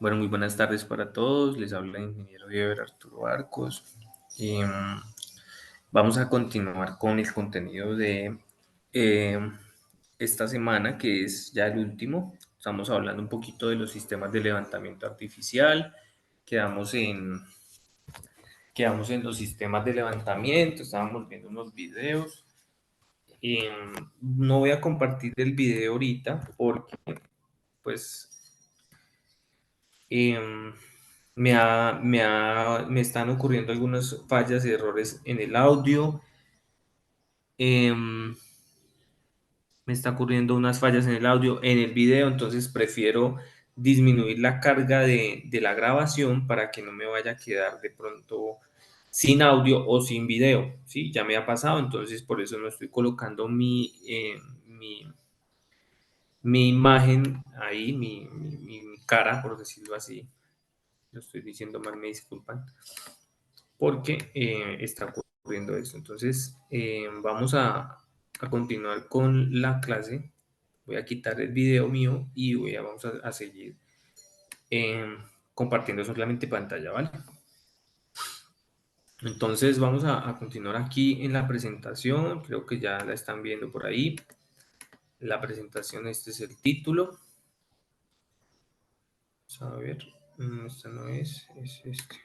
Bueno, muy buenas tardes para todos. Les habla el ingeniero Eber Arturo Arcos. Y, vamos a continuar con el contenido de eh, esta semana, que es ya el último. Estamos hablando un poquito de los sistemas de levantamiento artificial. Quedamos en, quedamos en los sistemas de levantamiento, estábamos viendo unos videos. No voy a compartir el video ahorita porque, pues, em, me están ocurriendo algunas fallas y errores en el audio. em, Me está ocurriendo unas fallas en el audio, en el video, entonces prefiero disminuir la carga de la grabación para que no me vaya a quedar de pronto sin audio o sin video, ¿sí? Ya me ha pasado, entonces por eso no estoy colocando mi imagen ahí, mi cara, por decirlo así. Lo estoy diciendo mal, me disculpan, porque está ocurriendo esto. Entonces, vamos a continuar con la clase. Voy a quitar el video mío y vamos a seguir eh, compartiendo solamente pantalla, ¿vale? Entonces vamos a continuar aquí en la presentación. Creo que ya la están viendo por ahí. La presentación, este es el título. Vamos a ver. Esta no es este.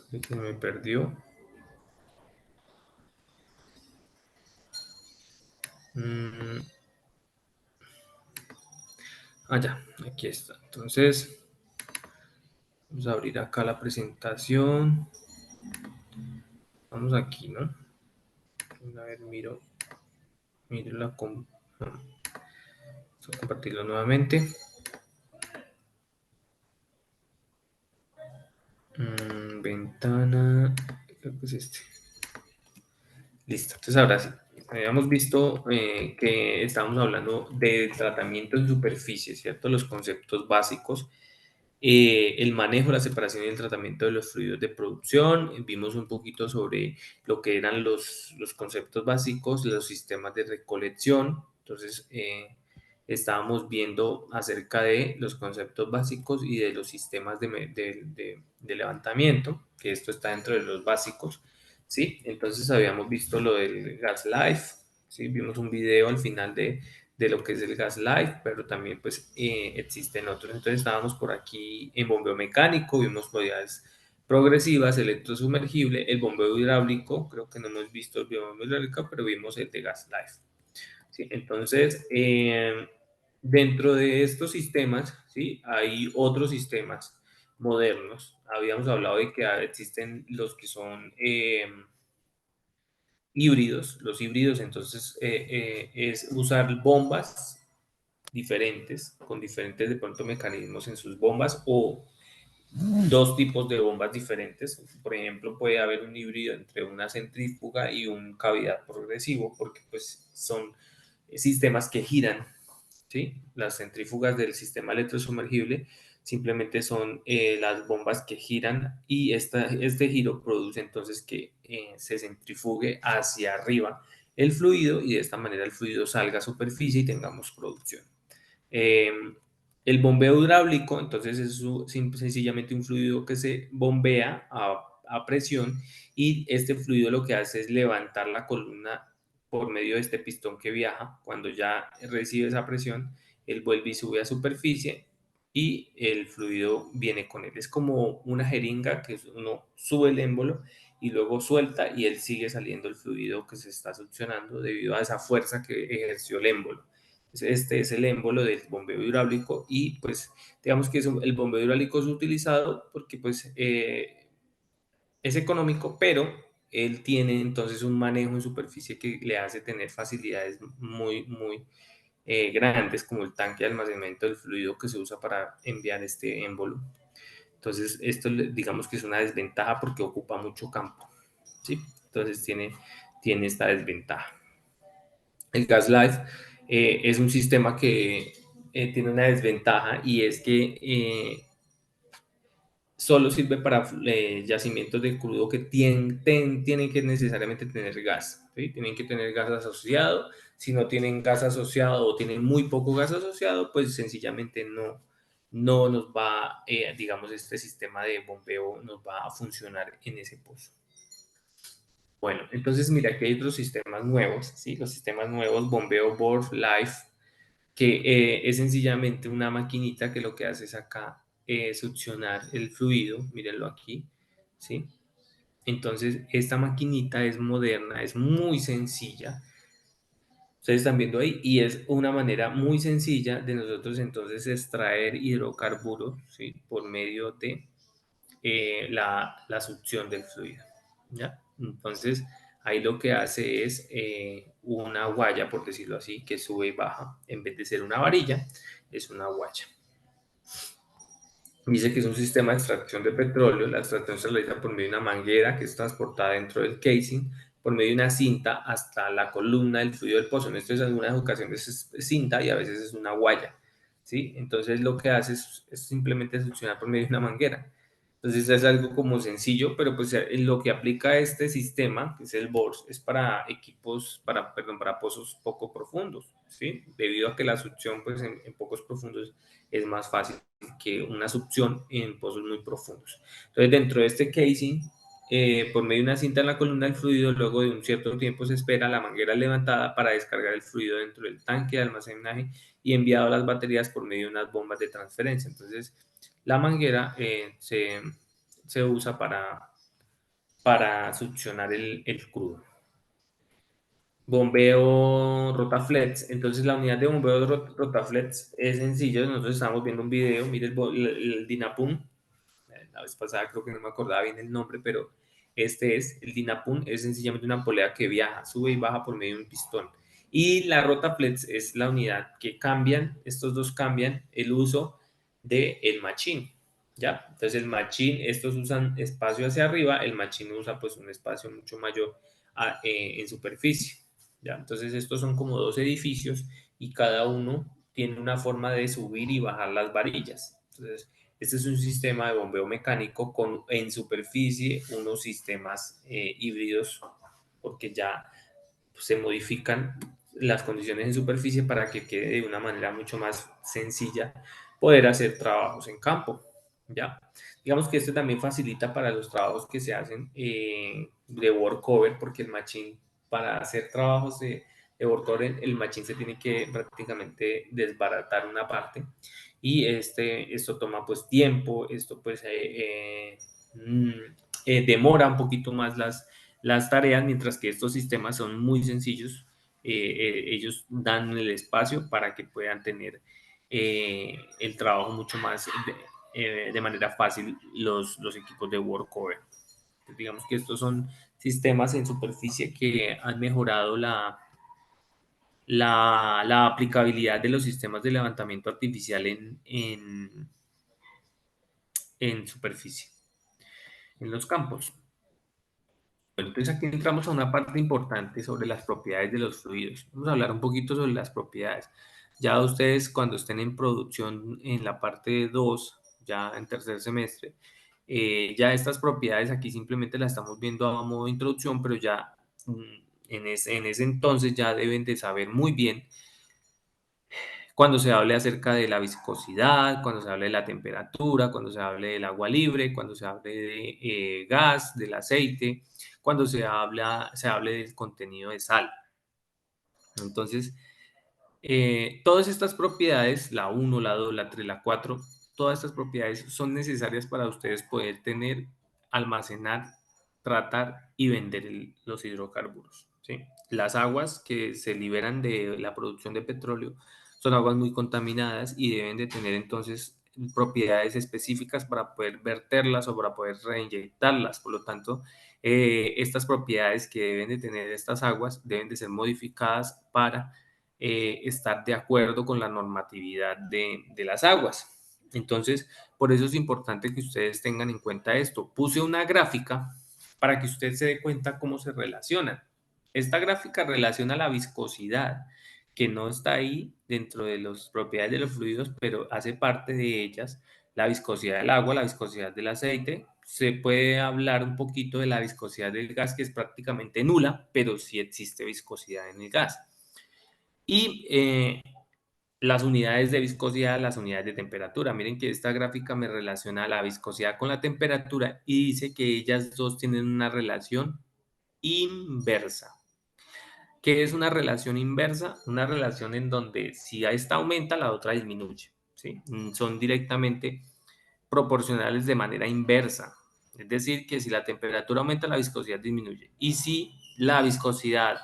Creo que me perdió. Mm, ya, aquí está. Entonces, vamos a abrir acá la presentación. Vamos aquí, ¿no? A ver, miro vamos a compartirlo nuevamente. Ventana, creo que es este. Listo, entonces ahora sí. Habíamos visto que estábamos hablando de tratamiento en superficie, ¿cierto? Los conceptos básicos, el manejo, la separación y el tratamiento de los fluidos de producción. Vimos un poquito sobre lo que eran los conceptos básicos, los sistemas de recolección. Entonces, estábamos viendo acerca de los conceptos básicos y de los sistemas de levantamiento, que esto está dentro de los básicos, ¿sí? Entonces, habíamos visto lo del gas life, ¿sí? Vimos un video al final de lo que es el gas life, pero también pues existen otros. Entonces estábamos por aquí en bombeo mecánico, vimos propiedades progresivas, electrosumergible, el bombeo hidráulico, creo que no hemos visto el bombeo hidráulico, pero vimos el de gas life. ¿Sí? Entonces, dentro de estos sistemas, ¿sí? Hay otros sistemas modernos. Habíamos hablado de que existen los que son híbridos. Los híbridos, entonces, es usar bombas diferentes, con diferentes de pronto mecanismos en sus bombas o dos tipos de bombas diferentes. Por ejemplo, puede haber un híbrido entre una centrífuga y un cavidad progresivo, porque pues son sistemas que giran, ¿sí? Las centrífugas del sistema electrosumergible simplemente son las bombas que giran y este giro produce entonces que se centrifugue hacia arriba el fluido y de esta manera el fluido salga a superficie y tengamos producción. Eh, el bombeo hidráulico, entonces es sencillamente un fluido que se bombea a presión y este fluido lo que hace es levantar la columna por medio de este pistón que viaja. Cuando ya recibe esa presión, él vuelve y sube a superficie y el fluido viene con él. Es como una jeringa que uno sube el émbolo y luego suelta y él sigue saliendo el fluido que se está succionando debido a esa fuerza que ejerció el émbolo. Este es el émbolo del bombeo hidráulico y pues digamos que el bombeo hidráulico es utilizado porque pues es económico, pero él tiene entonces un manejo en superficie que le hace tener facilidades muy grandes como el tanque de almacenamiento del fluido que se usa para enviar este émbolo. Entonces esto digamos que es una desventaja porque ocupa mucho campo, ¿sí? Entonces tiene esta desventaja. El gas life es un sistema que tiene una desventaja y es que solo sirve para yacimientos de crudo que tienen que necesariamente tener gas, ¿sí? Tienen que tener gas asociado. Si no tienen gas asociado o tienen muy poco gas asociado, pues sencillamente no nos va, digamos, este sistema de bombeo nos va a funcionar en ese pozo. Bueno, entonces mira, aquí hay otros sistemas nuevos, ¿sí? Los sistemas nuevos, bombeo Borg Life, que es sencillamente una maquinita que lo que hace es acá succionar el fluido, mírenlo aquí, ¿sí? Entonces, esta maquinita es moderna, es muy sencilla, ustedes están viendo ahí, y es una manera muy sencilla de nosotros entonces extraer hidrocarburos, ¿sí? Por medio de la succión del fluido, ¿ya? Entonces, ahí lo que hace es una guaya, por decirlo así, que sube y baja, en vez de ser una varilla, es una guaya. Dice que es un sistema de extracción de petróleo. La extracción se realiza por medio de una manguera que es transportada dentro del casing, por medio de una cinta hasta la columna del fluido del pozo. En esto, en algunas ocasiones es cinta y a veces es una guaya, ¿sí? Entonces lo que hace es simplemente succionar por medio de una manguera. Entonces es algo como sencillo, pero pues lo que aplica este sistema, que es el BORS, es para equipos, perdón, para pozos poco profundos, ¿sí? Debido a que la succión pues en pocos profundos es más fácil que una succión en pozos muy profundos. Entonces, dentro de este casing, por medio de una cinta en la columna del fluido, luego de un cierto tiempo se espera la manguera levantada para descargar el fluido dentro del tanque de almacenaje y enviado a las baterías por medio de unas bombas de transferencia. Entonces, la manguera se usa para succionar el crudo. Bombeo Rotaflex. Entonces, la unidad de bombeo Rotaflex es sencillo. Nosotros estamos viendo un video. Mire el Dinapum. La vez pasada creo que no me acordaba bien el nombre, pero este es el Dinapum. Es sencillamente una polea que viaja, sube y baja por medio de un pistón. Y la Rotaflex es la unidad que cambian, estos dos cambian el uso del machín. ¿Ya? Entonces el machín, estos usan espacio hacia arriba, el machín usa pues un espacio mucho mayor en superficie. ¿Ya? Entonces estos son como dos edificios y cada uno tiene una forma de subir y bajar las varillas. Entonces, este es un sistema de bombeo mecánico con en superficie unos sistemas híbridos porque ya se modifican las condiciones en superficie para que quede de una manera mucho más sencilla poder hacer trabajos en campo. ¿Ya? Digamos que esto también facilita para los trabajos que se hacen de workover, porque el machine, para hacer trabajos de workover, el machine se tiene que prácticamente desbaratar una parte y esto toma pues tiempo, esto pues demora un poquito más las tareas, mientras que estos sistemas son muy sencillos. Ellos dan el espacio para que puedan tener el trabajo mucho más de manera fácil los equipos de workover. Digamos que estos son sistemas en superficie que han mejorado la aplicabilidad de los sistemas de levantamiento artificial en superficie, en los campos. Bueno, entonces aquí entramos a una parte importante sobre las propiedades de los fluidos. Vamos a hablar un poquito sobre las propiedades. Ya ustedes cuando estén en producción en la parte 2, ya en tercer semestre, ya estas propiedades aquí simplemente las estamos viendo a modo de introducción, pero ya en ese entonces ya deben de saber muy bien cuando se hable acerca de la viscosidad, cuando se hable de la temperatura, cuando se hable del agua libre, cuando se hable de gas, del aceite, cuando se hable del contenido de sal. Entonces, todas estas propiedades, la 1, la 2, la 3, la 4, todas estas propiedades son necesarias para ustedes poder tener, almacenar, tratar y vender los hidrocarburos, ¿sí? Las aguas que se liberan de la producción de petróleo son aguas muy contaminadas y deben de tener entonces propiedades específicas para poder verterlas o para poder reinyectarlas. Por lo tanto, estas propiedades que deben de tener estas aguas deben de ser modificadas para estar de acuerdo con la normatividad de las aguas. Entonces, por eso es importante que ustedes tengan en cuenta esto. Puse una gráfica para que usted se dé cuenta cómo se relacionan. Esta gráfica relaciona la viscosidad, que no está ahí dentro de las propiedades de los fluidos, pero hace parte de ellas la viscosidad del agua, la viscosidad del aceite. Se puede hablar un poquito de la viscosidad del gas, que es prácticamente nula, pero sí existe viscosidad en el gas. Y las unidades de viscosidad, las unidades de temperatura. Miren que esta gráfica me relaciona la viscosidad con la temperatura y dice que ellas dos tienen una relación inversa. ¿Qué es una relación inversa? Una relación en donde si esta aumenta, la otra disminuye. ¿Sí? Son directamente proporcionales de manera inversa. Es decir, que si la temperatura aumenta, la viscosidad disminuye. Y si la viscosidad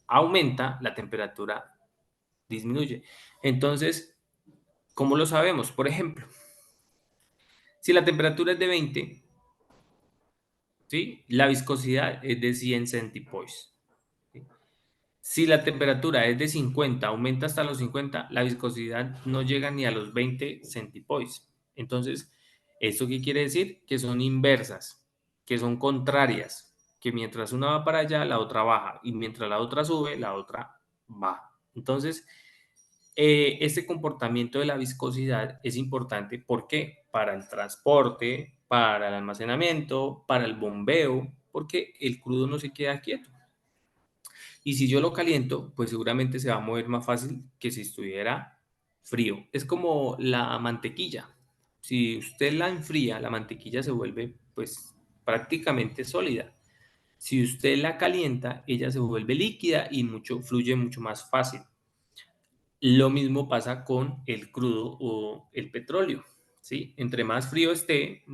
aumenta, la temperatura disminuye. Entonces, ¿cómo lo sabemos? Por ejemplo, si la temperatura es de 20, ¿sí? La viscosidad es de 100 centipoise. ¿Sí? Si la temperatura es de 50, aumenta hasta los 50, la viscosidad no llega ni a los 20 centipoise. Entonces, ¿esto qué quiere decir? Que son inversas, que son contrarias, que mientras una va para allá, la otra baja, y mientras la otra sube, la otra baja. Entonces, este comportamiento de la viscosidad es importante. ¿Por qué? Para el transporte, para el almacenamiento, para el bombeo, porque el crudo no se queda quieto. Y si yo lo caliento, pues seguramente se va a mover más fácil que si estuviera frío. Es como la mantequilla. Si usted la enfría, la mantequilla se vuelve pues prácticamente sólida. Si usted la calienta, ella se vuelve líquida y fluye mucho más fácil. Lo mismo pasa con el crudo o el petróleo, ¿sí? Entre más frío esté,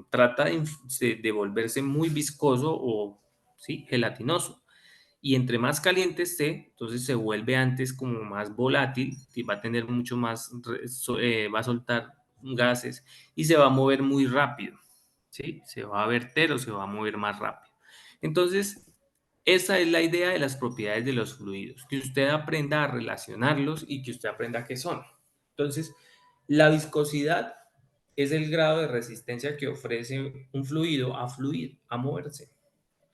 trata de volverse muy viscoso o, ¿sí? Gelatinoso. Y entre más caliente esté, entonces se vuelve antes como más volátil y va a tener mucho más, va a soltar gases y se va a mover muy rápido, ¿sí? Se va a verter o se va a mover más rápido. Entonces, esa es la idea de las propiedades de los fluidos, que usted aprenda a relacionarlos y que usted aprenda qué son. Entonces, la viscosidad es el grado de resistencia que ofrece un fluido a fluir, a moverse.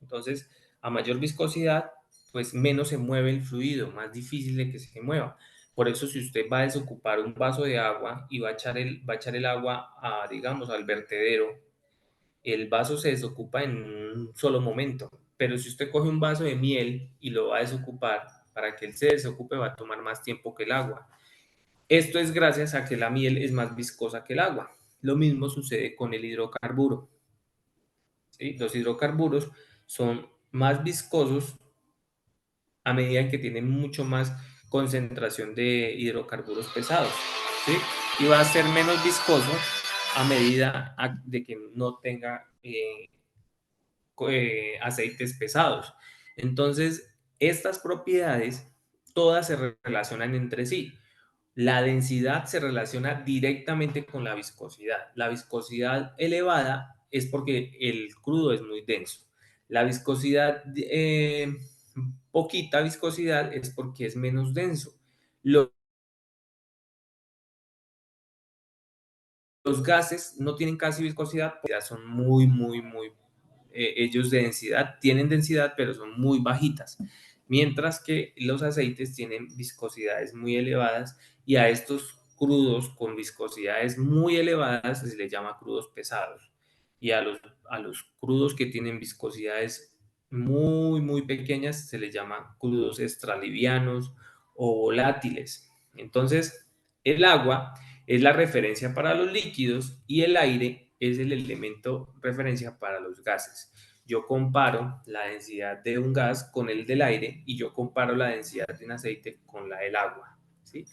Entonces, a mayor viscosidad, pues menos se mueve el fluido, más difícil de que se mueva. Por eso, si usted va a desocupar un vaso de agua y va a echar el agua a, digamos, al vertedero, el vaso se desocupa en un solo momento. Pero si usted coge un vaso de miel y lo va a desocupar, para que él se desocupe va a tomar más tiempo que el agua. Esto es gracias a que la miel es más viscosa que el agua. Lo mismo sucede con el hidrocarburo. ¿Sí? Los hidrocarburos son más viscosos a medida que tienen mucho más concentración de hidrocarburos pesados. ¿Sí? Y va a ser menos viscoso a medida de que no tenga aceites pesados. Entonces, estas propiedades todas se relacionan entre sí. La densidad se relaciona directamente con la viscosidad. La viscosidad elevada es porque el crudo es muy denso. La viscosidad, poquita viscosidad, es porque es menos denso. Los gases no tienen casi viscosidad, porque son muy, ellos de densidad, tienen densidad, pero son muy bajitas. Mientras que los aceites tienen viscosidades muy elevadas y a estos crudos con viscosidades muy elevadas se les llama crudos pesados. Y a los crudos que tienen viscosidades muy pequeñas se les llama crudos extralivianos o volátiles. Entonces, el agua es la referencia para los líquidos y el aire es el elemento referencia para los gases. Yo comparo la densidad de un gas con el del aire y yo comparo la densidad de un aceite con la del agua. ¿Sí?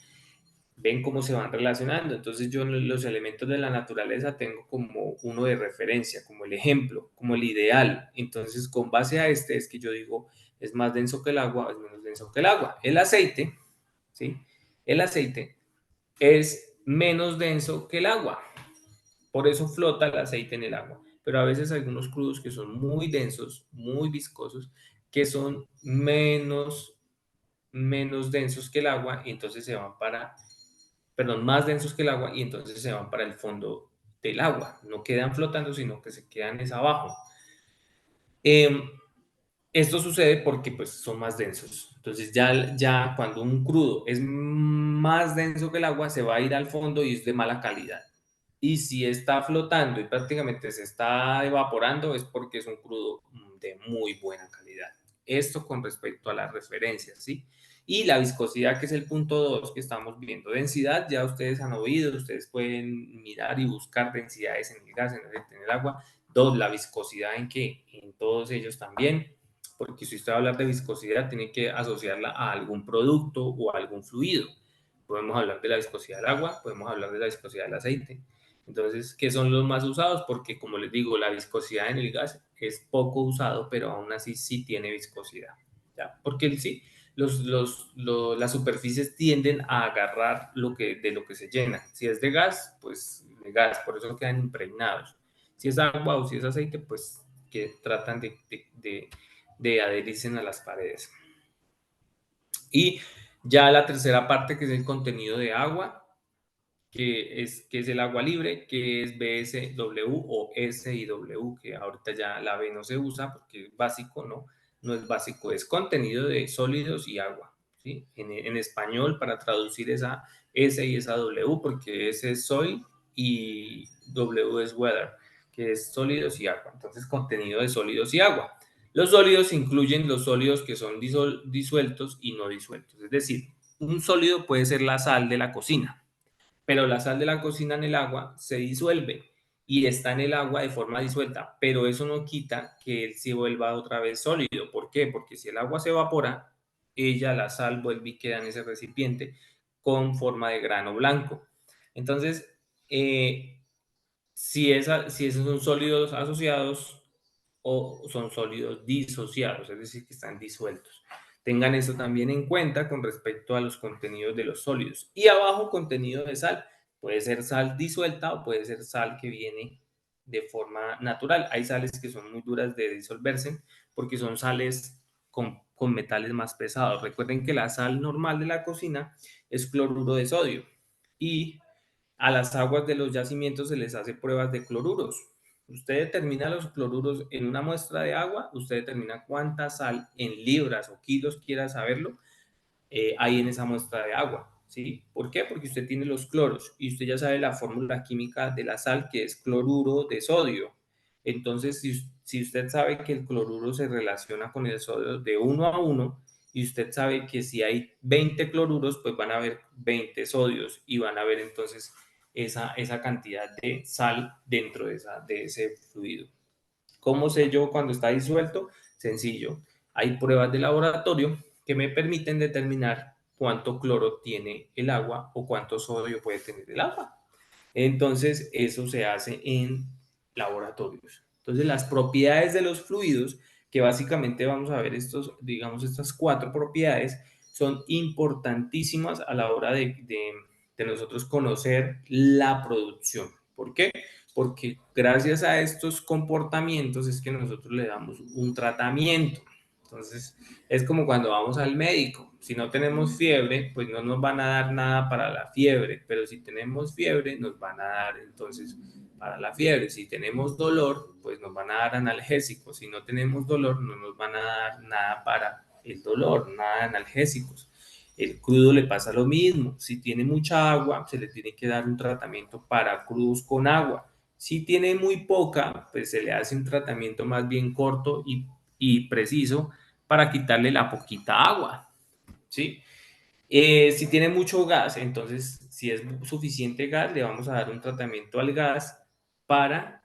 Ven cómo se van relacionando. Entonces yo los elementos de la naturaleza tengo como uno de referencia, como el ejemplo, como el ideal. Entonces con base a este es que yo digo, es más denso que el agua, es menos denso que el agua. El aceite, ¿sí? El aceite es menos denso que el agua. Por eso flota el aceite en el agua. Pero a veces hay algunos crudos que son muy densos, muy viscosos, que son menos densos que el agua y entonces se van para, perdón, más densos que el agua y entonces se van para el fondo del agua. No quedan flotando, sino que se quedan es abajo. Esto sucede porque pues son más densos. Entonces ya cuando un crudo es más denso que el agua, se va a ir al fondo y es de mala calidad. y si está flotando y prácticamente se está evaporando es porque es un crudo de muy buena calidad. Esto con respecto a las referencias, ¿sí? Y la viscosidad, que es el punto 2 que estamos viendo. Densidad, ya ustedes han oído, ustedes pueden mirar y buscar densidades en el gas, en el agua. Dos, la viscosidad en que en todos ellos también, porque si usted va a hablar de viscosidad, tiene que asociarla a algún producto o a algún fluido. Podemos hablar de la viscosidad del agua, podemos hablar de la viscosidad del aceite. Entonces, ¿qué son los más usados? Porque, como les digo, la viscosidad en el gas es poco usado, pero aún así sí tiene viscosidad. ¿Ya? Porque sí, las superficies tienden a agarrar de lo que se llena. Si es de gas, pues de gas, por eso quedan impregnados. Si es agua o si es aceite, pues que tratan de adherirse a las paredes. Y ya la tercera parte, que es el contenido de agua, que es el agua libre, que es BSW o SIW, que ahorita ya la B no se usa porque es básico, ¿no? No es básico, es contenido de sólidos y agua, ¿sí? En español, para traducir esa S y esa W, porque S es soil y W es weather, que es sólidos y agua. Entonces, contenido de sólidos y agua. Los sólidos incluyen los sólidos que son disueltos y no disueltos. Es decir, un sólido puede ser la sal de la cocina, pero la sal de la cocina en el agua se disuelve y está en el agua de forma disuelta, pero eso no quita que él se vuelva otra vez sólido. ¿Por qué? Porque si el agua se evapora, la sal vuelve y queda en ese recipiente con forma de grano blanco. Entonces, si esos son sólidos asociados o son sólidos disociados, es decir, que están disueltos. Tengan eso también en cuenta con respecto a los contenidos de los sólidos. Y abajo, contenido de sal. Puede ser sal disuelta o puede ser sal que viene de forma natural. Hay sales que son muy duras de disolverse porque son sales con metales más pesados. Recuerden que la sal normal de la cocina es cloruro de sodio y a las aguas de los yacimientos se les hace pruebas de cloruros. Usted determina los cloruros en una muestra de agua, usted determina cuánta sal en libras o kilos, quiera saberlo, hay en esa muestra de agua. ¿Sí? ¿Por qué? Porque usted tiene los cloros y usted ya sabe la fórmula química de la sal, que es cloruro de sodio. Entonces, si usted sabe que el cloruro se relaciona con el sodio de 1 a 1, y usted sabe que si hay 20 cloruros, pues van a haber 20 sodios y van a haber entonces esa cantidad de sal dentro de ese fluido. ¿Cómo sé yo cuando está disuelto? Sencillo. Hay pruebas de laboratorio que me permiten determinar cuánto cloro tiene el agua o cuánto sodio puede tener el agua. Entonces, eso se hace en laboratorios. Entonces, las propiedades de los fluidos, que básicamente vamos a ver digamos, estas 4 propiedades, son importantísimas a la hora de nosotros conocer la producción. ¿Por qué? Porque gracias a estos comportamientos es que nosotros le damos un tratamiento. Entonces, es como cuando vamos al médico. Si no tenemos fiebre, pues no nos van a dar nada para la fiebre, pero si tenemos fiebre, nos van a dar entonces para la fiebre. Si tenemos dolor, pues nos van a dar analgésicos. Si no tenemos dolor, no nos van a dar nada para el dolor, nada de analgésicos. El crudo le pasa lo mismo. Si tiene mucha agua, se le tiene que dar un tratamiento para crudos con agua. Si tiene muy poca, pues se le hace un tratamiento más bien corto y preciso para quitarle la poquita agua, ¿sí? Si tiene mucho gas, entonces si es suficiente gas, le vamos a dar un tratamiento al gas para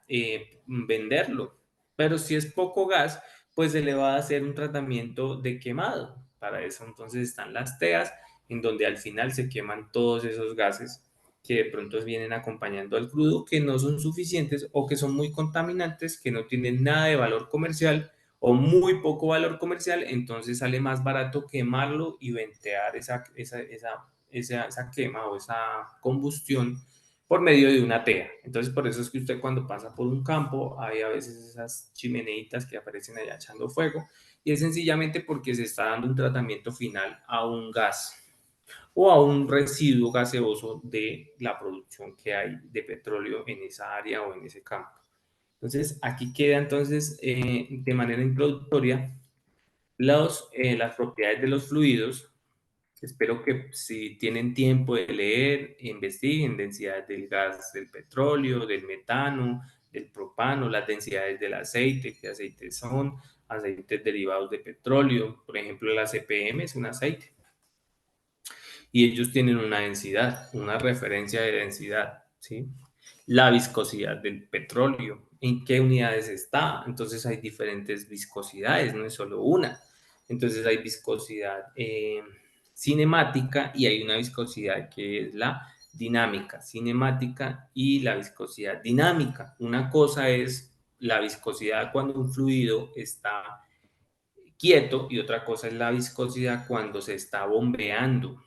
venderlo. Pero si es poco gas, pues se le va a hacer un tratamiento de quemado. Para eso entonces están las TEAs, en donde al final se queman todos esos gases que de pronto vienen acompañando al crudo, que no son suficientes o que son muy contaminantes, que no tienen nada de valor comercial o muy poco valor comercial, entonces sale más barato quemarlo y ventear esa quema o esa combustión por medio de una tea. Entonces, por eso es que usted cuando pasa por un campo, hay a veces esas chimeneitas que aparecen allá echando fuego, y es sencillamente porque se está dando un tratamiento final a un gas o a un residuo gaseoso de la producción que hay de petróleo en esa área o en ese campo. Entonces, aquí queda entonces de manera introductoria las propiedades de los fluidos, Espero que si tienen tiempo de leer, investiguen densidades del gas del petróleo, del metano, del propano, las densidades del aceite, qué aceites son, aceites derivados de petróleo. Por ejemplo, la CPM es un aceite y ellos tienen una densidad, una referencia de densidad, ¿sí? La viscosidad del petróleo, en qué unidades está. Entonces hay diferentes viscosidades, no es solo una. Entonces hay viscosidad cinemática y hay una viscosidad que es la dinámica, cinemática y la viscosidad dinámica. Una cosa es la viscosidad cuando un fluido está quieto y otra cosa es la viscosidad cuando se está bombeando.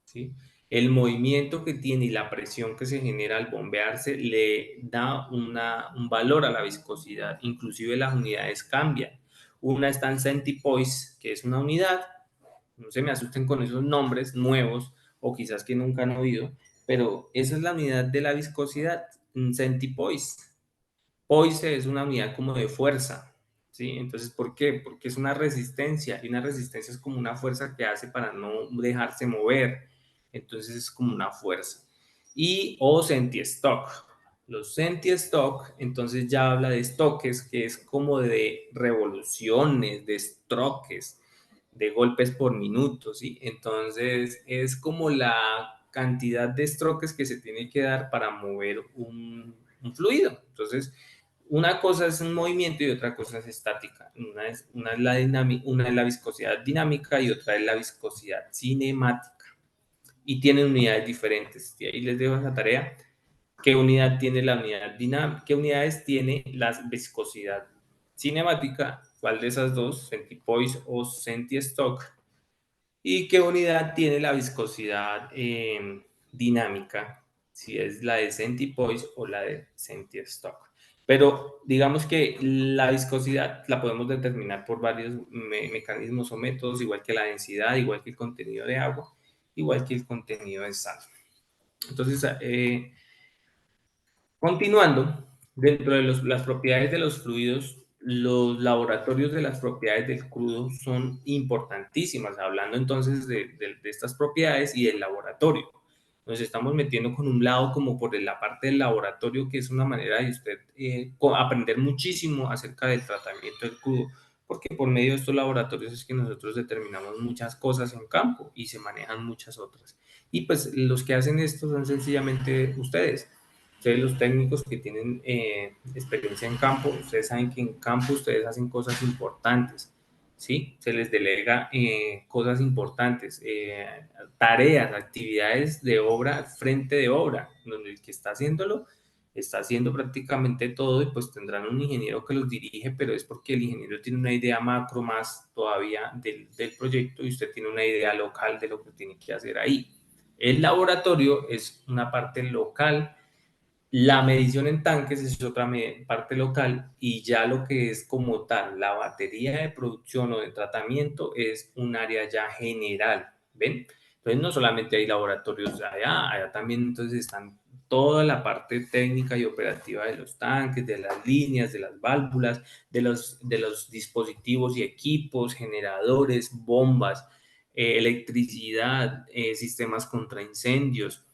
¿Sí? El movimiento que tiene y la presión que se genera al bombearse le da un valor a la viscosidad, inclusive las unidades cambian. Una está en centipoise, que es una unidad, no se me asusten con esos nombres nuevos o quizás que nunca han oído, pero esa es la unidad de la viscosidad, un centipoise. Poise es una unidad como de fuerza, ¿sí? Entonces, ¿por qué? Porque es una resistencia y una resistencia es como una fuerza que hace para no dejarse mover. Entonces es como una fuerza. Y o centistock. Los centistock, entonces ya habla de estoques, que es como de revoluciones, de stroques, de golpes por minuto, ¿sí? Entonces es como la cantidad de stroques que se tiene que dar para mover un fluido. Entonces, una cosa es un movimiento y otra cosa es estática. Una es la viscosidad dinámica y otra es la viscosidad cinemática. Y tienen unidades diferentes. Y ahí les dejo esa tarea. ¿Qué unidad tiene la unidad dinámica? ¿Qué unidades tiene la viscosidad cinemática? ¿Cuál de esas dos? ¿Centipoise o centistock? ¿Y qué unidad tiene la viscosidad dinámica? Si es la de centipoise o la de centistock. Pero digamos que la viscosidad la podemos determinar por varios mecanismos o métodos, igual que la densidad, igual que el contenido de agua, igual que el contenido de sal. Entonces, continuando, dentro de las propiedades de los fluidos, los laboratorios de las propiedades del crudo son importantísimas, hablando entonces de estas propiedades y del laboratorio. Nos estamos metiendo con un lado como por la parte del laboratorio, que es una manera de usted aprender muchísimo acerca del tratamiento del crudo, porque por medio de estos laboratorios es que nosotros determinamos muchas cosas en campo y se manejan muchas otras. Y pues los que hacen esto son sencillamente ustedes. Ustedes los técnicos que tienen experiencia en campo, ustedes saben que en campo ustedes hacen cosas importantes, ¿sí? Se les delega cosas importantes, tareas, actividades de obra, frente de obra, donde el que está haciéndolo está haciendo prácticamente todo y pues tendrán un ingeniero que los dirige, pero es porque el ingeniero tiene una idea macro más todavía del proyecto y usted tiene una idea local de lo que tiene que hacer ahí. El laboratorio es una parte local, la medición en tanques es otra parte local y ya lo que es como tal la batería de producción o de tratamiento es un área ya general, ¿ven? Entonces no solamente hay laboratorios allá también entonces están toda la parte técnica y operativa de los tanques, de las líneas, de las válvulas, de los dispositivos y equipos, generadores, bombas, electricidad, sistemas contra incendios,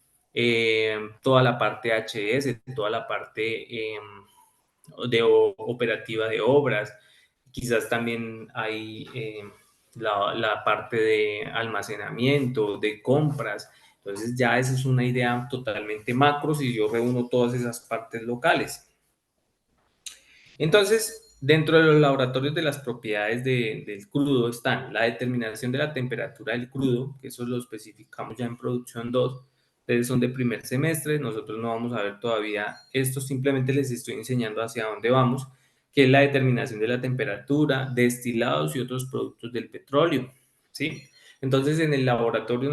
toda la parte HS, toda la parte operativa de obras, quizás también hay la parte de almacenamiento, de compras. Entonces ya esa es una idea totalmente macro si yo reúno todas esas partes locales. Entonces, dentro de los laboratorios de las propiedades del crudo están la determinación de la temperatura del crudo, que eso lo especificamos ya en producción 2. Ustedes son de primer semestre, nosotros no vamos a ver todavía esto, simplemente les estoy enseñando hacia dónde vamos, que es la determinación de la temperatura, destilados y otros productos del petróleo, ¿sí? Entonces, en el laboratorio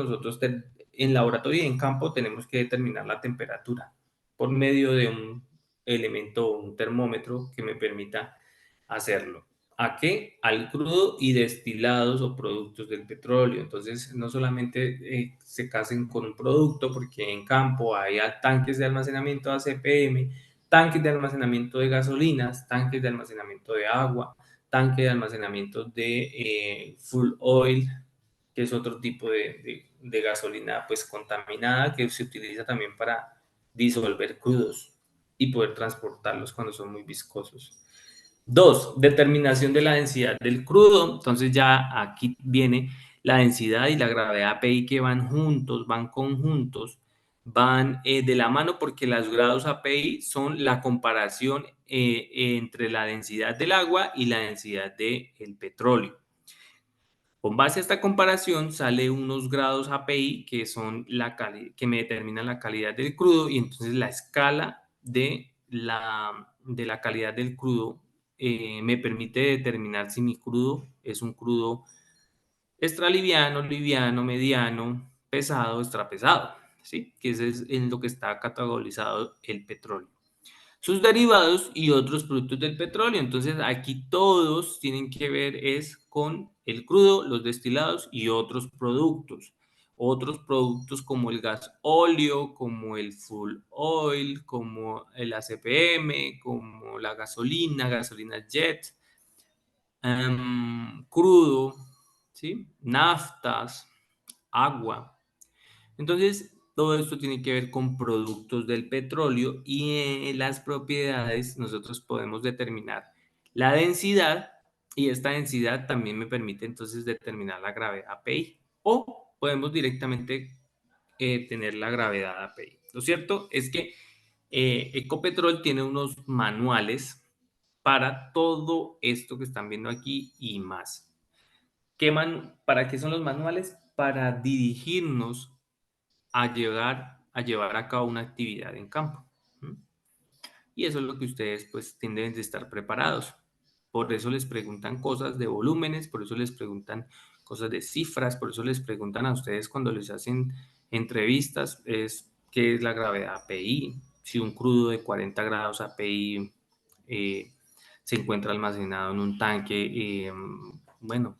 en laboratorio y en campo tenemos que determinar la temperatura por medio de un elemento, un termómetro que me permita hacerlo. ¿A qué? Al crudo y destilados o productos del petróleo. Entonces, no solamente se casen con un producto, porque en campo hay tanques de almacenamiento de ACPM, tanques de almacenamiento de gasolinas, tanques de almacenamiento de agua, tanques de almacenamiento de full oil, que es otro tipo de gasolina pues contaminada que se utiliza también para disolver crudos y poder transportarlos cuando son muy viscosos. Dos, determinación de la densidad del crudo. Entonces ya aquí viene la densidad y la gravedad API que van juntos, van conjuntos, van de la mano porque los grados API son la comparación entre la densidad del agua y la densidad del petróleo. Con base a esta comparación sale unos grados API que son que me determinan la calidad del crudo y entonces la escala de la calidad del crudo me permite determinar si mi crudo es un crudo extra liviano, liviano, mediano, pesado, extra pesado, ¿sí? Que ese es en lo que está categorizado el petróleo, sus derivados y otros productos del petróleo. Entonces aquí todos tienen que ver es con el crudo, los destilados y otros productos. Otros productos como el gas óleo, como el full oil, como el ACPM, como la gasolina, gasolina jet, crudo, ¿sí? Naftas, agua. Entonces, todo esto tiene que ver con productos del petróleo y en las propiedades nosotros podemos determinar la densidad y esta densidad también me permite entonces determinar la gravedad API o podemos directamente tener la gravedad API. Lo cierto es que Ecopetrol tiene unos manuales para todo esto que están viendo aquí y más. ¿Para qué son los manuales? Para dirigirnos a llevar a cabo una actividad en campo. ¿Mm? Y eso es lo que ustedes pues tienden de estar preparados. Por eso les preguntan cosas de volúmenes, por eso les preguntan cosas de cifras, por eso les preguntan a ustedes cuando les hacen entrevistas, es qué es la gravedad API, si un crudo de 40 grados API se encuentra almacenado en un tanque, bueno,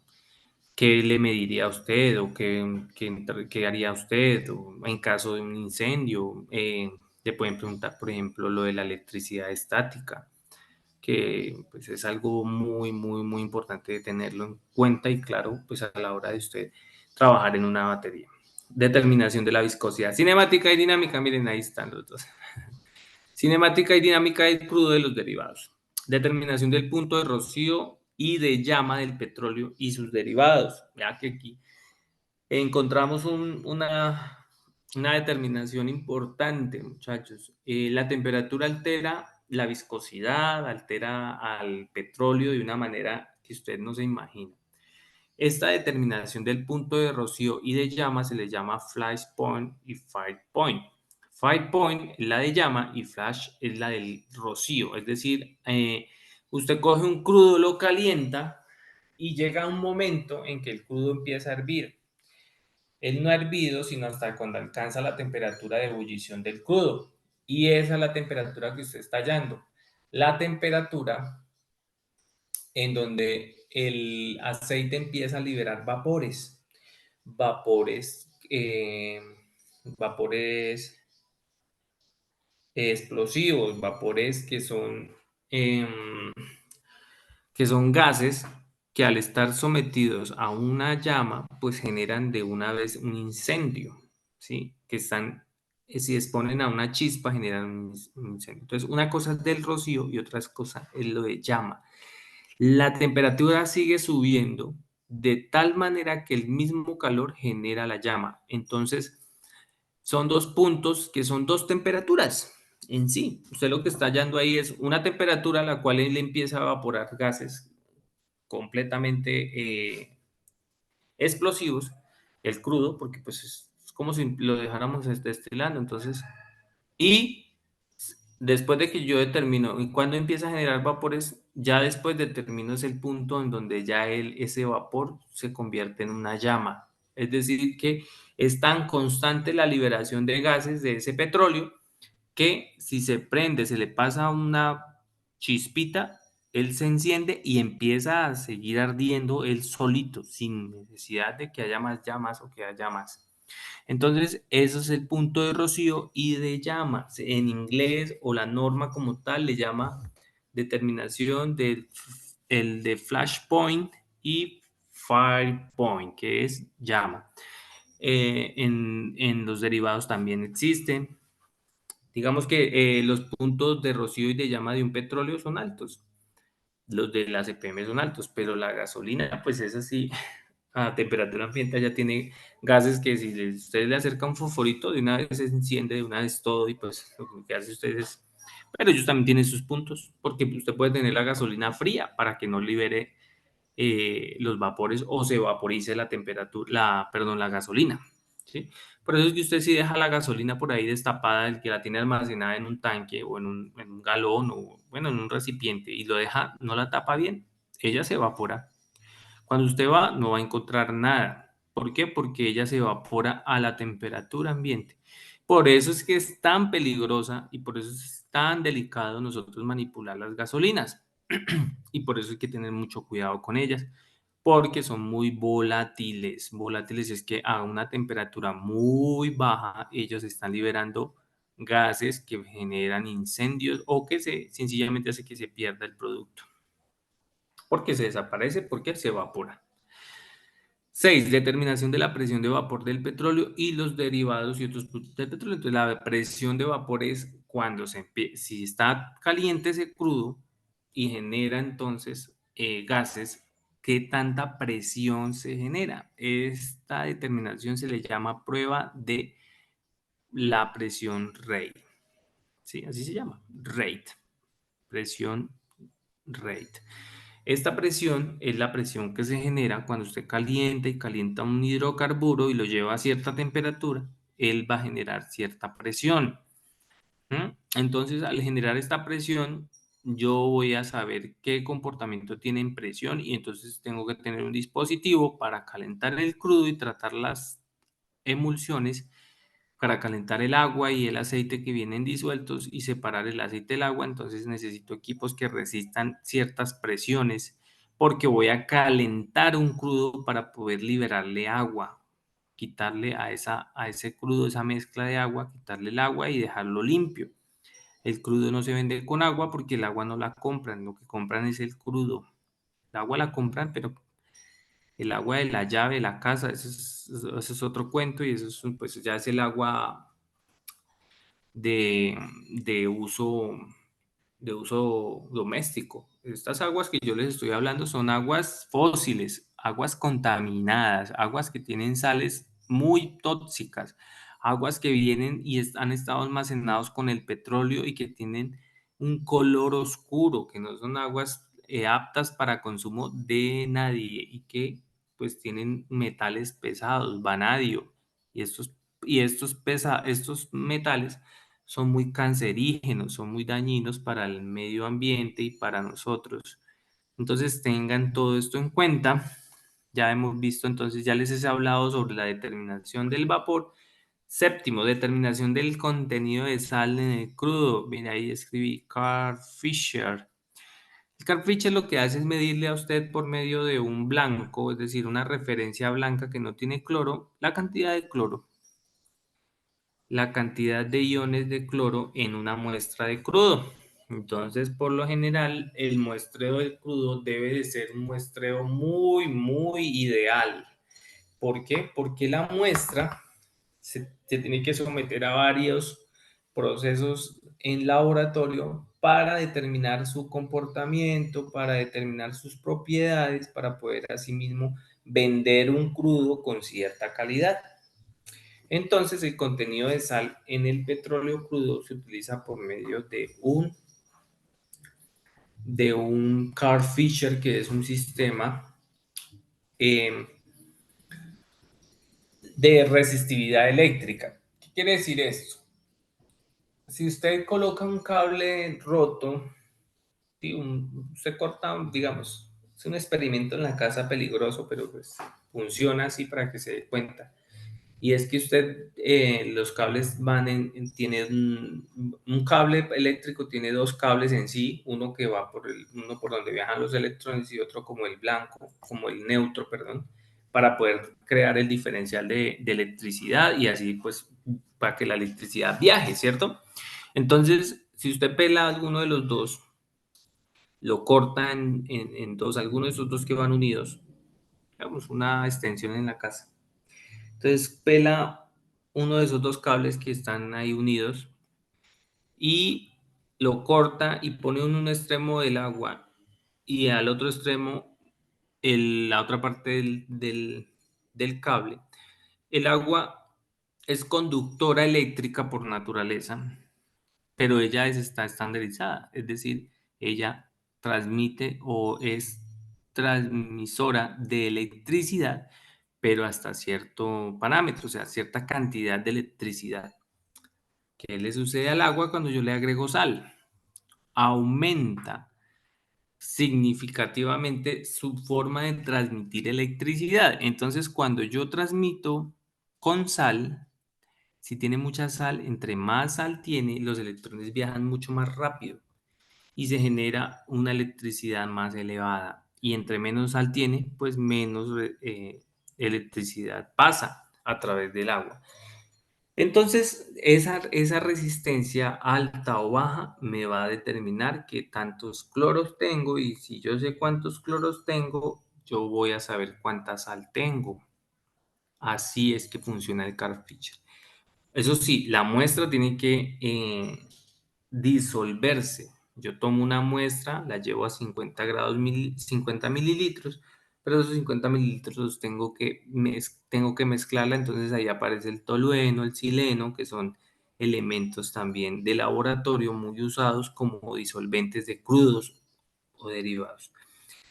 ¿qué le mediría a usted o qué haría usted o en caso de un incendio? Le pueden preguntar, por ejemplo, lo de la electricidad estática, que pues, es algo muy, muy, muy importante de tenerlo en cuenta y claro, pues a la hora de usted trabajar en una batería. Determinación de la viscosidad cinemática y dinámica, miren, ahí están los dos. Cinemática y dinámica del crudo de los derivados. Determinación del punto de rocío y de llama del petróleo y sus derivados. Ya que aquí encontramos una determinación importante, muchachos. La temperatura altera la viscosidad, altera al petróleo de una manera que usted no se imagina. Esta determinación del punto de rocío y de llama se le llama flash point y fire point. Fire point es la de llama y flash es la del rocío. Es decir, usted coge un crudo, lo calienta y llega un momento en que el crudo empieza a hervir. Él no ha hervido sino hasta cuando alcanza la temperatura de ebullición del crudo. Y esa es la temperatura que usted está hallando. La temperatura en donde el aceite empieza a liberar vapores. Vapores, vapores explosivos, vapores que son gases que al estar sometidos a una llama, pues generan de una vez un incendio, ¿sí? Que están, si exponen a una chispa, generan un incendio. Entonces, una cosa es del rocío y otra cosa es lo de llama. La temperatura sigue subiendo de tal manera que el mismo calor genera la llama. Entonces, son dos puntos que son dos temperaturas en sí. Usted lo que está hallando ahí es una temperatura a la cual él empieza a evaporar gases completamente explosivos, el crudo, porque pues es como si lo dejáramos destilando, entonces, y después de que yo determino, y cuando empieza a generar vapores, ya después determino es el punto en donde ya ese vapor se convierte en una llama, es decir, que es tan constante la liberación de gases de ese petróleo que si se prende, se le pasa una chispita, él se enciende y empieza a seguir ardiendo él solito, sin necesidad de que haya más llamas o que haya más. Entonces, eso es el punto de rocío y de llamas. En inglés o la norma como tal le llama determinación el de flash point y fire point, que es llama. En los derivados también existen. Digamos que los puntos de rocío y de llama de un petróleo son altos, los de la CPM son altos, pero la gasolina, pues es así, a temperatura ambiente ya tiene gases que si usted le acerca un fosforito, de una vez se enciende, de una vez todo, y pues lo que hace usted es... Pero ellos también tienen sus puntos, porque usted puede tener la gasolina fría para que no libere los vapores o se vaporice la temperatura, perdón, la gasolina, ¿sí? Por eso es que usted si deja la gasolina por ahí destapada, el que la tiene almacenada en un tanque o en un galón o, bueno, en un recipiente y lo deja, no la tapa bien, ella se evapora. Cuando usted va, no va a encontrar nada. ¿Por qué? Porque ella se evapora a la temperatura ambiente. Por eso es que es tan peligrosa y por eso es tan delicado nosotros manipular las gasolinas. Y por eso hay que tener mucho cuidado con ellas, porque son muy volátiles. Volátiles es que a una temperatura muy baja ellos están liberando gases que generan incendios o que sencillamente hace que se pierda el producto. Porque se desaparece, porque se evapora. 6. Determinación de la presión de vapor del petróleo y los derivados y otros productos del petróleo. Entonces, la presión de vapor es cuando si está caliente ese crudo y genera entonces gases, ¿qué tanta presión se genera? Esta determinación se le llama prueba de la presión rate. ¿Sí? Así se llama, rate. Presión rate. Esta presión es la presión que se genera cuando usted calienta y calienta un hidrocarburo y lo lleva a cierta temperatura, él va a generar cierta presión. ¿Mm? Entonces, al generar esta presión, yo voy a saber qué comportamiento tiene en presión y entonces tengo que tener un dispositivo para calentar el crudo y tratar las emulsiones para calentar el agua y el aceite que vienen disueltos y separar el aceite del agua. Entonces necesito equipos que resistan ciertas presiones porque voy a calentar un crudo para poder liberarle agua, quitarle a ese crudo esa mezcla de agua, quitarle el agua y dejarlo limpio. El crudo no se vende con agua porque el agua no la compran, lo que compran es el crudo. El agua la compran, pero el agua de la llave de la casa, eso es otro cuento y eso es, pues ya es el agua de, de uso, de uso doméstico. Estas aguas que yo les estoy hablando son aguas fósiles, aguas contaminadas, aguas que tienen sales muy tóxicas, aguas que vienen y han estado almacenados con el petróleo y que tienen un color oscuro, que no son aguas aptas para consumo de nadie y que pues tienen metales pesados, vanadio, estos metales son muy cancerígenos, son muy dañinos para el medio ambiente y para nosotros. Entonces tengan todo esto en cuenta. Ya hemos visto, entonces ya les he hablado sobre la determinación del vapor. Séptimo, determinación del contenido de sal en el crudo. Mira, ahí escribí Carl Fisher. El Carl Fisher lo que hace es medirle a usted por medio de un blanco, es decir, una referencia blanca que no tiene cloro, la cantidad de cloro, la cantidad de iones de cloro en una muestra de crudo. Entonces, por lo general, el muestreo del crudo debe de ser un muestreo muy, muy ideal. ¿Por qué? Porque la muestra se tiene que someter a varios procesos en laboratorio para determinar su comportamiento, para determinar sus propiedades, para poder asimismo vender un crudo con cierta calidad. Entonces, el contenido de sal en el petróleo crudo se utiliza por medio de un Carl Fisher, que es un sistema eh, de resistividad eléctrica. ¿Qué quiere decir esto? Si usted coloca un cable roto, ¿sí? Se corta, digamos, es un experimento en la casa peligroso, pero pues funciona así para que se dé cuenta. Y es que usted, los cables tiene un cable eléctrico, tiene dos cables en sí, uno que va uno por donde viajan los electrones y otro como el blanco, como el neutro, perdón, para poder crear el diferencial de electricidad y así pues para que la electricidad viaje, ¿cierto? Entonces, si usted pela alguno de los dos, lo corta en dos, alguno de esos dos que van unidos, digamos, una extensión en la casa. Entonces pela uno de esos dos cables que están ahí unidos y lo corta y pone en un extremo del agua y al otro extremo la otra parte del cable. El agua es conductora eléctrica por naturaleza, pero está estandarizada, es decir, ella transmite o es transmisora de electricidad, pero hasta cierto parámetro, o sea, cierta cantidad de electricidad. ¿Qué le sucede al agua cuando yo le agrego sal? Aumenta significativamente su forma de transmitir electricidad. Entonces, cuando yo transmito con sal, si tiene mucha sal, entre más sal tiene, los electrones viajan mucho más rápido y se genera una electricidad más elevada. Y entre menos sal tiene, pues menos electricidad pasa a través del agua. Entonces, esa resistencia alta o baja me va a determinar qué tantos cloros tengo y si yo sé cuántos cloros tengo, yo voy a saber cuánta sal tengo. Así es que funciona el Carl-Fischer. Eso sí, la muestra tiene que disolverse. Yo tomo una muestra, la llevo a 50 grados, 50 mililitros, pero esos 50 mililitros los tengo que mezclarla, entonces ahí aparece el tolueno, el sileno, que son elementos también de laboratorio muy usados como disolventes de crudos o derivados.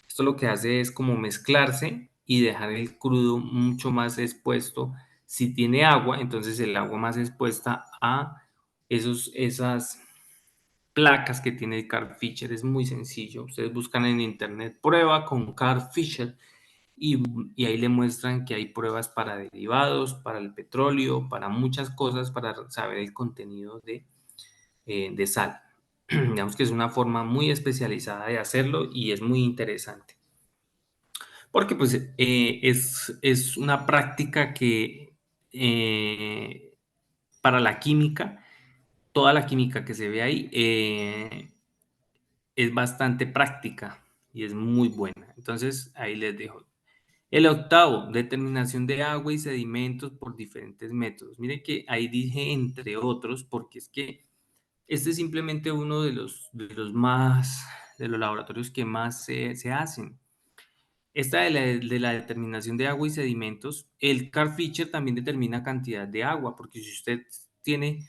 Esto lo que hace es como mezclarse y dejar el crudo mucho más expuesto. Si tiene agua, entonces el agua más expuesta a esas placas que tiene el Carl Fischer. Es muy sencillo. Ustedes buscan en internet prueba con Carl Fischer y, y ahí le muestran que hay pruebas para derivados, para el petróleo, para muchas cosas, para saber el contenido de sal. Digamos que es una forma muy especializada de hacerlo y es muy interesante. Porque pues es una práctica que para la química, toda la química que se ve ahí es bastante práctica y es muy buena. Entonces ahí les dejo. El octavo, determinación de agua y sedimentos por diferentes métodos. Mire que ahí dije entre otros porque es que este es simplemente uno de los laboratorios que más se hacen. Esta de la determinación de agua y sedimentos, el Carl Fischer también determina cantidad de agua, porque si usted tiene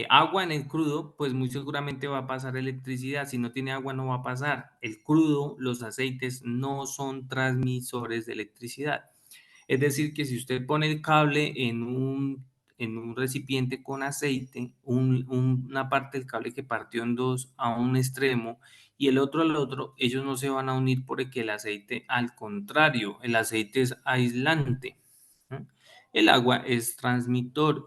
agua en el crudo, pues muy seguramente va a pasar electricidad. Si no tiene agua, no va a pasar. El crudo, los aceites no son transmisores de electricidad. Es decir, que si usted pone el cable en un recipiente con aceite, una parte del cable que partió en dos a un extremo y el otro al otro, ellos no se van a unir porque el aceite, al contrario, el aceite es aislante. ¿No? El agua es transmisora.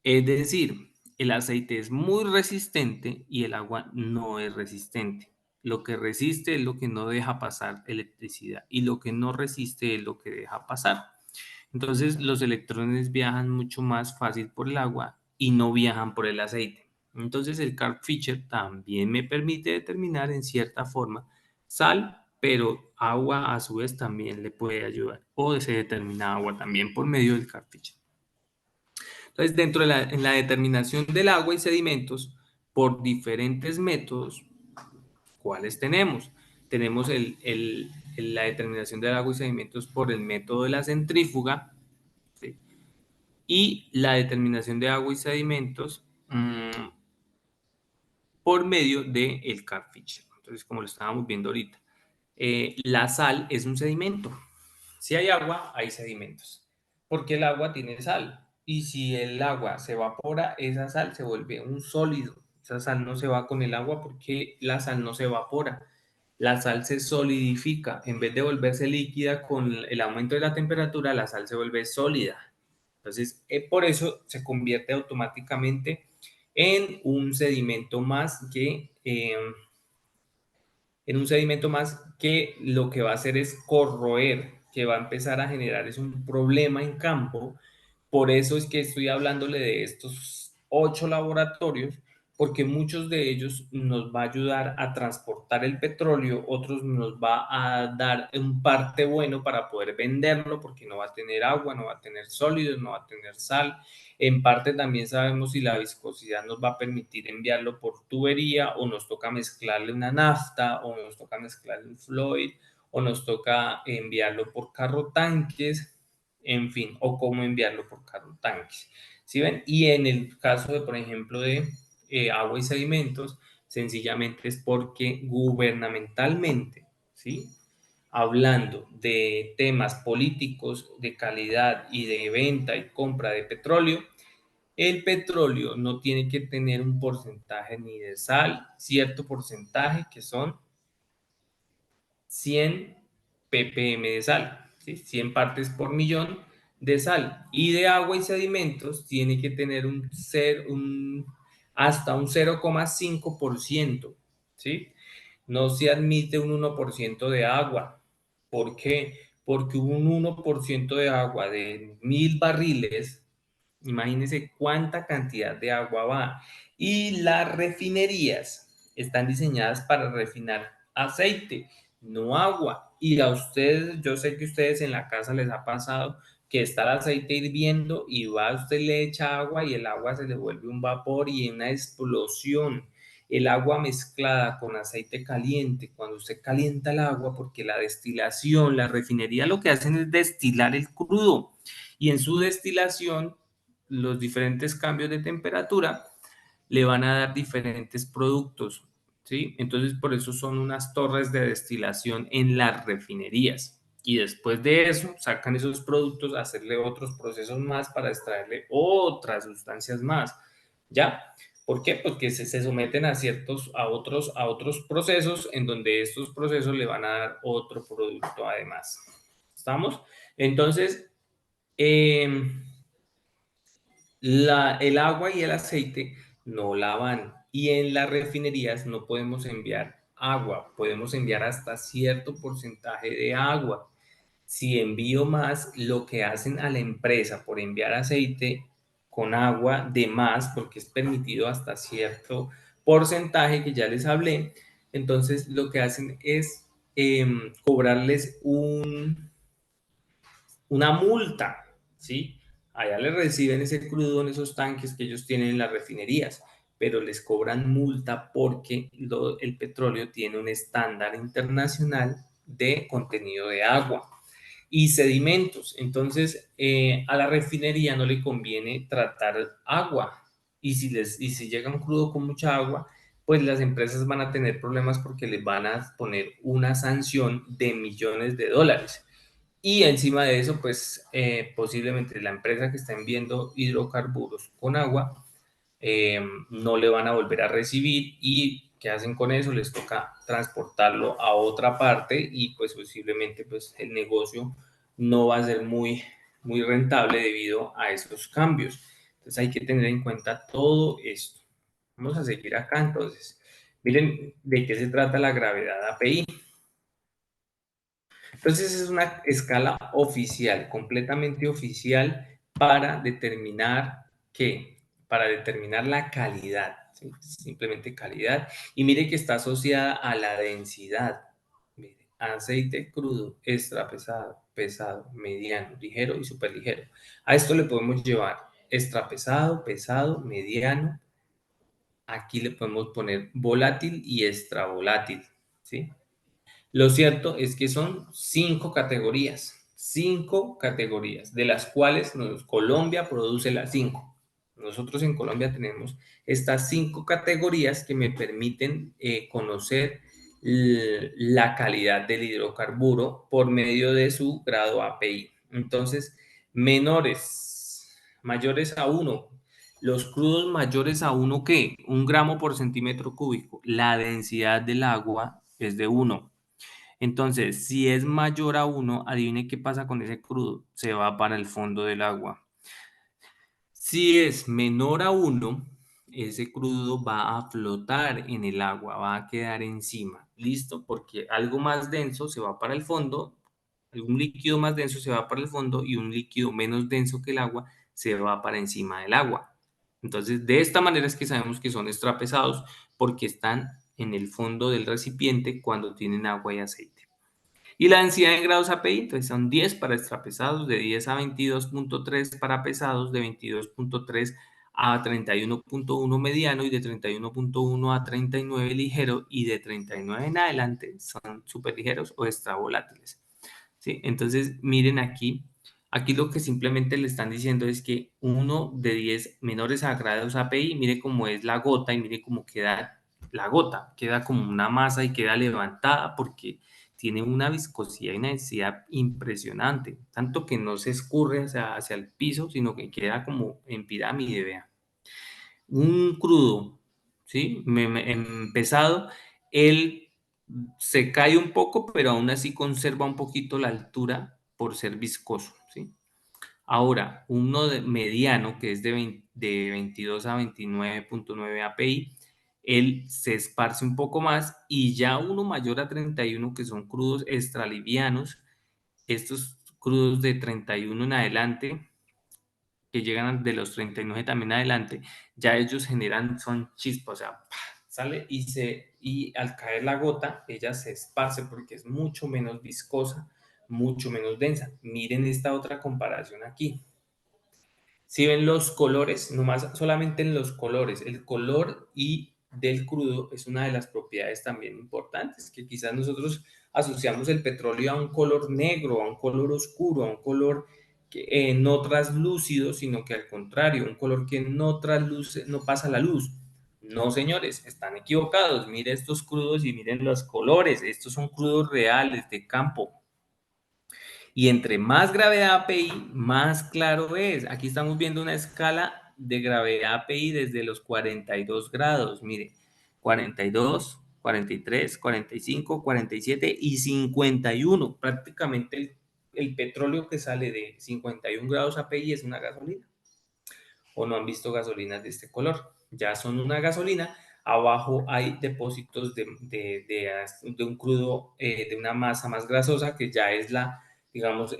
Es decir, el aceite es muy resistente y el agua no es resistente. Lo que resiste es lo que no deja pasar electricidad y lo que no resiste es lo que deja pasar. Entonces los electrones viajan mucho más fácil por el agua y no viajan por el aceite. Entonces el Carl Fischer también me permite determinar en cierta forma sal, pero agua a su vez también le puede ayudar o se determina agua también por medio del Carl Fischer. Entonces, en la determinación del agua y sedimentos, por diferentes métodos, ¿cuáles tenemos? Tenemos la determinación del agua y sedimentos por el método de la centrífuga, ¿sí? Y la determinación de agua y sedimentos por medio del Carl Fischer. Entonces, como lo estábamos viendo ahorita, la sal es un sedimento. Si hay agua, hay sedimentos, porque el agua tiene sal. Y si el agua se evapora, esa sal se vuelve un sólido. Esa sal no se va con el agua porque la sal no se evapora. La sal se solidifica. En vez de volverse líquida con el aumento de la temperatura, la sal se vuelve sólida. Entonces, por eso se convierte automáticamente en un sedimento más que lo que va a hacer es corroer, que va a empezar a generar es un problema en campo. Por eso es que estoy hablándole de estos 8 laboratorios, porque muchos de ellos nos va a ayudar a transportar el petróleo, otros nos va a dar un parte bueno para poder venderlo, porque no va a tener agua, no va a tener sólidos, no va a tener sal. En parte también sabemos si la viscosidad nos va a permitir enviarlo por tubería o nos toca mezclarle una nafta o nos toca mezclarle un fluid o nos toca enviarlo por carro tanques, en fin, o cómo enviarlo por carro tanques. ¿Sí ven? Y en el caso de, por ejemplo, de agua y sedimentos, sencillamente es porque gubernamentalmente, ¿sí? Hablando de temas políticos de calidad y de venta y compra de petróleo, el petróleo no tiene que tener un porcentaje ni de sal, cierto porcentaje que son 100 ppm de sal, ¿sí? 100 partes por millón de sal. Y de agua y sedimentos tiene que tener hasta un 0,5%, ¿sí? No se admite un 1% de agua. ¿Por qué? Porque un 1% de agua de 1.000 barriles, imagínense cuánta cantidad de agua va. Y las refinerías están diseñadas para refinar aceite, no agua. Y a ustedes, yo sé que a ustedes en la casa les ha pasado que está el aceite hirviendo y va, usted le echa agua y el agua se le vuelve un vapor y una explosión. El agua mezclada con aceite caliente, cuando usted calienta el agua, porque la destilación, la refinería lo que hacen es destilar el crudo y en su destilación los diferentes cambios de temperatura le van a dar diferentes productos, ¿sí? Entonces, por eso son unas torres de destilación en las refinerías. Y después de eso, sacan esos productos a hacerle otros procesos más para extraerle otras sustancias más, ¿ya? ¿Por qué? Porque se someten a otros procesos en donde estos procesos le van a dar otro producto además. ¿Estamos? Entonces, eh, el agua y el aceite no la van. Y en las refinerías no podemos enviar agua, podemos enviar hasta cierto porcentaje de agua. Si envío más, lo que hacen a la empresa por enviar aceite con agua de más, porque es permitido hasta cierto porcentaje que ya les hablé, entonces lo que hacen es cobrarles una multa, ¿sí? Allá les reciben ese crudo en esos tanques que ellos tienen en las refinerías, pero les cobran multa porque el petróleo tiene un estándar internacional de contenido de agua y sedimentos. Entonces, a la refinería no le conviene tratar agua y si llega un crudo con mucha agua, pues las empresas van a tener problemas porque les van a poner una sanción de millones de dólares. Y encima de eso, pues posiblemente la empresa que está enviando hidrocarburos con agua no le van a volver a recibir y ¿qué hacen con eso? Les toca transportarlo a otra parte y pues posiblemente pues el negocio no va a ser muy rentable debido a esos cambios. Entonces hay que tener en cuenta todo esto. Vamos a seguir acá entonces. Miren de qué se trata la gravedad API. Entonces es una escala oficial, completamente oficial para determinar qué, para determinar la calidad, ¿sí? Simplemente calidad. Y mire que está asociada a la densidad. Mire, aceite crudo, extra pesado, pesado, mediano, ligero y superligero. A esto le podemos llevar extra pesado, pesado, mediano. Aquí le podemos poner volátil y extra volátil, ¿sí? Lo cierto es que son cinco categorías, de las cuales Colombia produce las cinco. Nosotros en Colombia tenemos estas cinco categorías que me permiten conocer la calidad del hidrocarburo por medio de su grado API. Entonces, mayores a uno. Los crudos mayores a uno, ¿qué? 1 gramo por centímetro cúbico. La densidad del agua es de 1. Entonces, si es mayor a 1, adivine qué pasa con ese crudo. Se va para el fondo del agua. Si es menor a 1, ese crudo va a flotar en el agua, va a quedar encima. ¿Listo? Porque algo más denso se va para el fondo, un líquido más denso se va para el fondo y un líquido menos denso que el agua se va para encima del agua. Entonces, de esta manera es que sabemos que son extrapesados porque están en el fondo del recipiente cuando tienen agua y aceite. Y la densidad en grados API, entonces son 10 para extrapesados, de 10 a 22.3 para pesados, de 22.3 a 31.1 mediano y de 31.1 a 39 ligero y de 39 en adelante son superligeros o extra volátiles. ¿Sí? Entonces, miren aquí lo que simplemente le están diciendo es que uno de 10 menores a grados API, mire cómo es la gota y mire cómo queda la gota, queda como una masa y queda levantada porque tiene una viscosidad y una densidad impresionante, tanto que no se escurre hacia el piso, sino que queda como en pirámide, vean. Un crudo, ¿sí? En pesado, él se cae un poco, pero aún así conserva un poquito la altura por ser viscoso, ¿sí? Ahora, uno mediano, que es de 22 a 29.9 API, él se esparce un poco más y ya uno mayor a 31, que son crudos extralivianos, estos crudos de 31 en adelante, que llegan de los 39 también adelante, ya ellos generan, son chispas, o sea, ¡pah! Sale y al caer la gota, ella se esparce porque es mucho menos viscosa, mucho menos densa. Miren esta otra comparación aquí. Si ven los colores, nomás solamente en los colores, el color y del crudo es una de las propiedades también importantes, que quizás nosotros asociamos el petróleo a un color negro, a un color oscuro, a un color que, no traslúcido, sino que al contrario, un color que no trasluce, no pasa la luz. No, señores, están equivocados. Miren estos crudos y miren los colores. Estos son crudos reales de campo. Y entre más gravedad API, más claro es. Aquí estamos viendo una escala de gravedad API desde los 42 grados. Mire, 42, 43, 45, 47 y 51. Prácticamente el petróleo que sale de 51 grados API es una gasolina. O no han visto gasolinas de este color. Ya son una gasolina. Abajo hay depósitos de un crudo, de una masa más grasosa, que ya es digamos,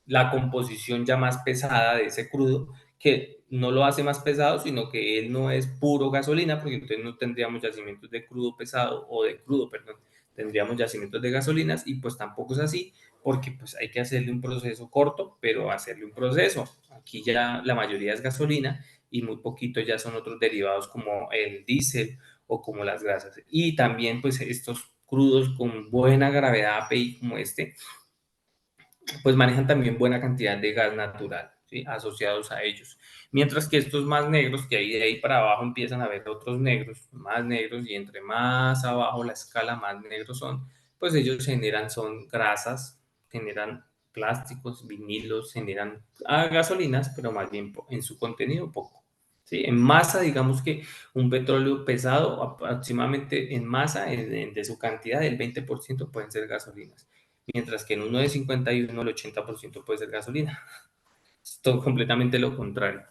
la composición ya más pesada de ese crudo, que no lo hace más pesado, sino que él no es puro gasolina, porque entonces no tendríamos yacimientos de crudo pesado, o de crudo, perdón, tendríamos yacimientos de gasolinas, y pues tampoco es así, porque pues hay que hacerle un proceso corto, pero hacerle un proceso. Aquí ya la mayoría es gasolina, y muy poquito ya son otros derivados como el diésel o como las grasas. Y también pues estos crudos con buena gravedad API como este, pues manejan también buena cantidad de gas natural, ¿sí? Asociados a ellos. Mientras que estos más negros, que de ahí para abajo empiezan a ver otros negros, más negros, y entre más abajo la escala, más negros son, pues ellos son grasas, generan plásticos, vinilos, generan gasolinas, pero más bien en su contenido poco. ¿Sí? En masa, digamos que un petróleo pesado, aproximadamente en masa, de su cantidad, el 20% pueden ser gasolinas, mientras que en uno de 51 el 80% puede ser gasolina. Es todo completamente lo contrario.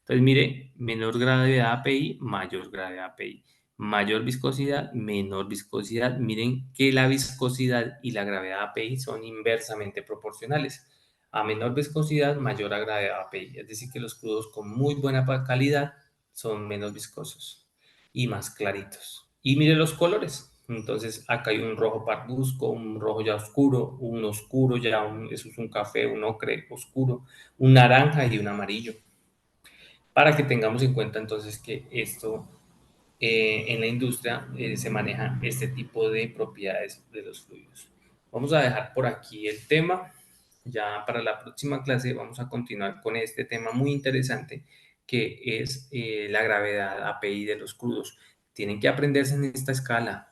Entonces, mire, menor gravedad API, mayor gravedad API. Mayor viscosidad, menor viscosidad. Miren que la viscosidad y la gravedad API son inversamente proporcionales. A menor viscosidad, mayor gravedad API. Es decir, que los crudos con muy buena calidad son menos viscosos y más claritos. Y mire los colores. Entonces, acá hay un rojo parduzco, un rojo ya oscuro, un oscuro ya, eso es un café, un ocre oscuro, un naranja y un amarillo. Para que tengamos en cuenta entonces que esto, en la industria, se maneja este tipo de propiedades de los fluidos. Vamos a dejar por aquí el tema. Ya para la próxima clase vamos a continuar con este tema muy interesante, que es la gravedad API de los crudos. Tienen que aprenderse en esta escala,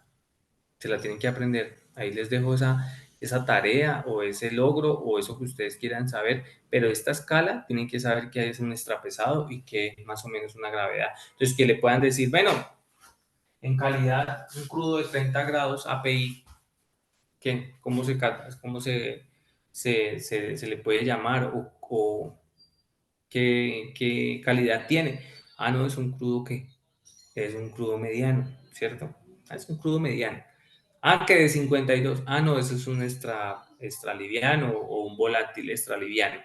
se la tienen que aprender. Ahí les dejo esa tarea o ese logro o eso que ustedes quieran saber, pero esta escala tienen que saber que es un extrapesado y que más o menos una gravedad. Entonces, que le puedan decir, bueno, en calidad, un crudo de 30 grados API, ¿qué? ¿Cómo se le puede llamar o qué calidad tiene? Ah, no, es un crudo que es un crudo mediano, ¿cierto? Ah, es un crudo mediano. Ah, que de 52. Ah, no, eso es un extra liviano o un volátil extra liviano.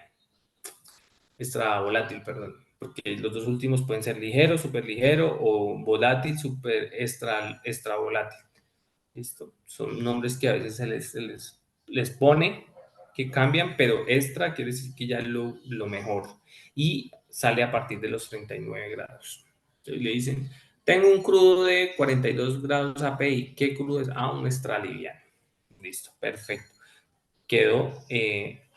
Extra volátil, perdón. porque los dos últimos pueden ser ligero, súper ligero o volátil, súper extra volátil. ¿Listo? Son nombres que a veces les pone, que cambian, pero extra quiere decir que ya es lo mejor. Y sale a partir de los 39 grados. Entonces le dicen, tengo un crudo de 42 grados API. ¿Qué crudo es? Ah, un extra liviano. Listo, perfecto. Quedó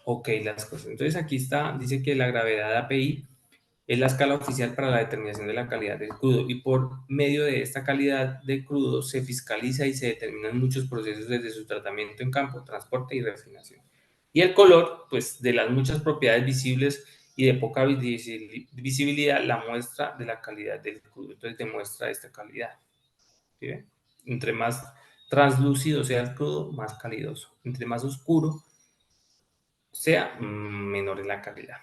ok las cosas. Entonces aquí está, dice que la gravedad de API es la escala oficial para la determinación de la calidad del crudo y por medio de esta calidad de crudo se fiscaliza y se determinan muchos procesos desde su tratamiento en campo, transporte y refinación. Y el color, pues de las muchas propiedades visibles y de poca visibilidad, la muestra de la calidad del crudo. Entonces demuestra esta calidad. ¿Sí? Entre más translúcido sea el crudo, más calidoso. Entre más oscuro sea, menor es la calidad.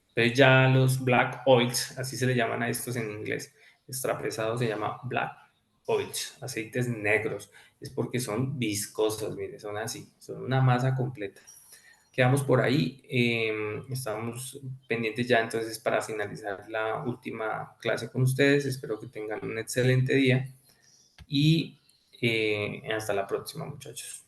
Entonces ya los black oils, así se le llaman a estos en inglés, extrapresado se llama black oils, aceites negros, es porque son viscosos, mire, son así, son una masa completa. Quedamos por ahí, estamos pendientes ya entonces para finalizar la última clase con ustedes, espero que tengan un excelente día y hasta la próxima muchachos.